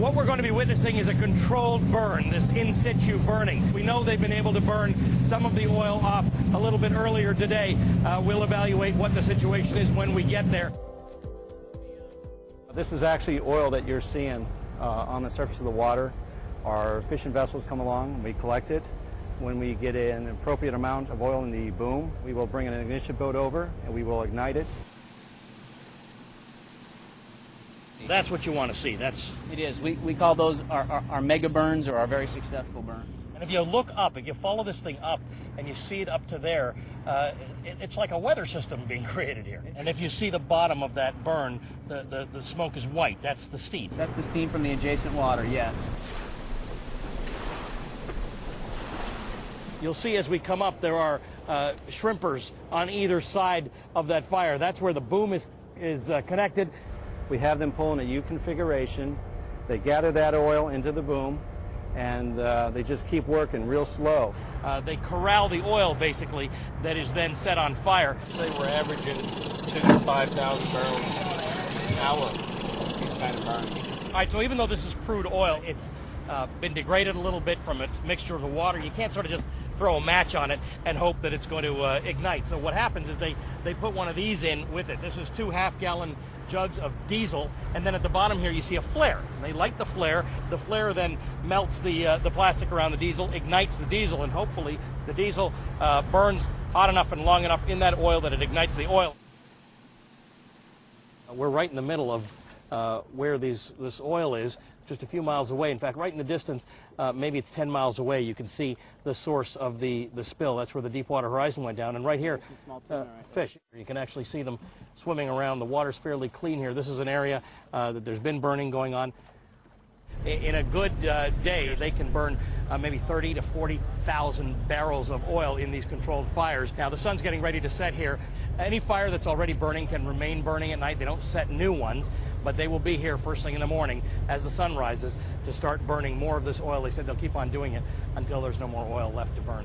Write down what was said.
What we're going to be witnessing is a controlled burn, this in situ burning. We know they've been able to burn some of the oil off a little bit earlier today. We'll evaluate what the situation is when we get there. This is actually oil that you're seeing on the surface of the water. Our fishing vessels come along and we collect it. When we get an appropriate amount of oil in the boom, we will bring an ignition boat over and we will ignite it. That's what you want to see. It is. We call those our mega burns or our very successful burns. And if you look up, if you follow this thing up and you see it up to there, it's like a weather system being created here. And if you see the bottom of that burn, the smoke is white. That's the steam. That's the steam from the adjacent water, yes. You'll see as we come up, there are shrimpers on either side of that fire. That's where the boom is connected. We have them pull in a U configuration. They gather that oil into the boom, and they just keep working real slow. They corral the oil, basically, that is then set on fire. Say we're averaging 2,000 to 5,000 barrels an hour, these kind of burns. All right, so even though this is crude oil, it's been degraded a little bit from its mixture of the water. You can't sort of just throw a match on it and hope that it's going to ignite. So what happens is they put one of these in with it. This is 2 half-gallon jugs of diesel, and then at the bottom here you see a flare. And they light the flare. The flare then melts the plastic around the diesel, ignites the diesel, and hopefully the diesel burns hot enough and long enough in that oil that it ignites the oil. We're right in the middle of where this oil is, just a few miles away. In fact, right in the distance, maybe it's 10 miles away, you can see the source of the spill. That's where the Deepwater Horizon went down. And right here, fish. You can actually see them swimming around. The water's fairly clean here. This is an area that there's been burning going on. In a good day, they can burn maybe 30 to 40,000 barrels of oil in these controlled fires. Now, the sun's getting ready to set here. Any fire that's already burning can remain burning at night. They don't set new ones, but they will be here first thing in the morning as the sun rises to start burning more of this oil. They said they'll keep on doing it until there's no more oil left to burn.